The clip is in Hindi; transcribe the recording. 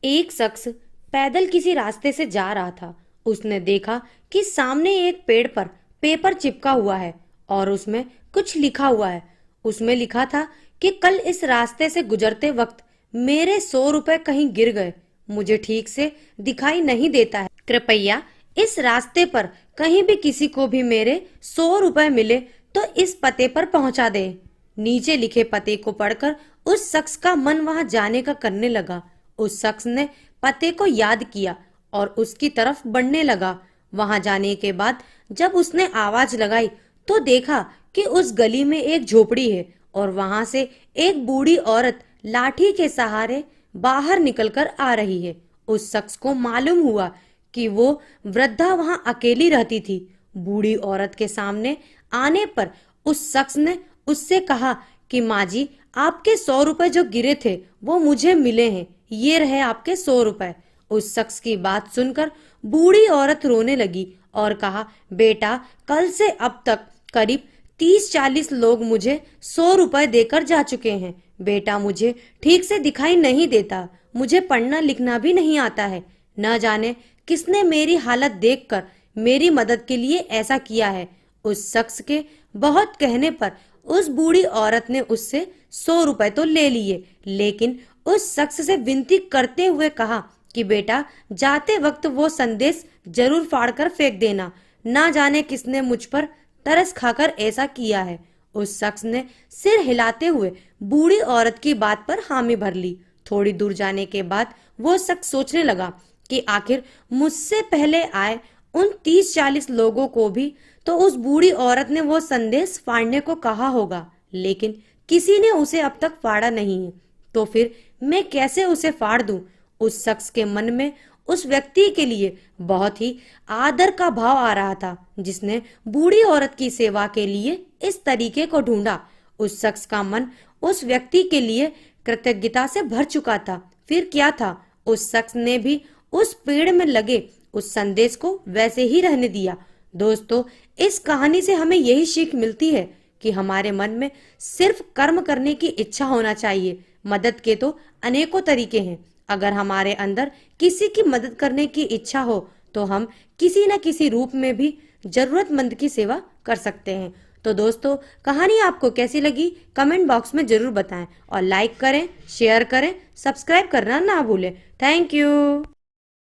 एक शख्स पैदल किसी रास्ते से जा रहा था। उसने देखा कि सामने एक पेड़ पर पेपर चिपका हुआ है और उसमें कुछ लिखा हुआ है। उसमें लिखा था कि कल इस रास्ते से गुजरते वक्त मेरे 100 रुपए कहीं गिर गए। मुझे ठीक से दिखाई नहीं देता है। कृपया इस रास्ते पर कहीं भी किसी को भी मेरे 100 रुपए मिले तो इस पते पर पहुंचा दे। नीचे लिखे पते को पढ़कर उस शख्स का मन वहां जाने का करने लगा। उस शख्स ने पते को याद किया और उसकी तरफ बढ़ने लगा। वहां जाने के बाद जब उसने आवाज लगाई तो देखा कि उस गली में एक झोपड़ी है और वहां से एक बूढ़ी औरत लाठी के सहारे बाहर निकलकर आ रही है। उस शख्स को मालूम हुआ कि वो वृद्धा वहां अकेली रहती थी। बूढ़ी औरत के सामने आने पर उस शख्स ने उससे कहा कि माँ जी, आपके 100 रुपए जो गिरे थे वो मुझे मिले हैं, ये रहे आपके 100 रुपए। उस शख्स की बात सुनकर बूढ़ी औरत रोने लगी और कहा, बेटा, कल से अब तक करीब 30-40 लोग मुझे 100 रुपए देकर जा चुके हैं। बेटा, मुझे ठीक से दिखाई नहीं देता, मुझे पढ़ना लिखना भी नहीं आता है। न जाने किसने मेरी हालत देखकर मेरी मदद के लिए ऐसा किया है। उस शख्स के बहुत कहने पर उस बूढ़ी औरत ने उससे 100 रुपए तो ले लिए, लेकिन उस शख्स से विनती करते हुए कहा कि बेटा, जाते वक्त वो संदेश जरूर फाड़कर फेंक देना। ना जाने किसने मुझ पर तरस खाकर ऐसा किया है। उस शख्स ने सिर हिलाते हुए बूढ़ी औरत की बात पर हामी भर ली। थोड़ी दूर जाने के बाद वो शख्स सोचने लगा कि आखिर मुझसे पहले आए उन 30-40 लोगों को भी तो उस बूढ़ी औरत ने वो संदेश फाड़ने को कहा होगा, लेकिन किसी ने उसे अब तक फाड़ा नहीं है। तो फिर मैं कैसे उसे फाड़ दूं? उस शख्स के मन में उस व्यक्ति के लिए बहुत ही आदर का भाव आ रहा था जिसने बूढ़ी औरत की सेवा के लिए इस तरीके को ढूंढा। उस शख्स का मन उस व्यक्ति के लिए कृतज्ञता से भर चुका था। फिर क्या था, उस शख्स ने भी उस पेड़ में लगे उस संदेश को वैसे ही रहने दिया। दोस्तों, इस कहानी से हमें यही सीख मिलती है कि हमारे मन में सिर्फ कर्म करने की इच्छा होना चाहिए। मदद के तो अनेकों तरीके हैं। अगर हमारे अंदर किसी की मदद करने की इच्छा हो तो हम किसी न किसी रूप में भी जरूरतमंद की सेवा कर सकते हैं। तो दोस्तों, कहानी आपको कैसी लगी कमेंट बॉक्स में जरूर बताएं और लाइक करें, शेयर करें, सब्सक्राइब करना ना भूलें। Thank you.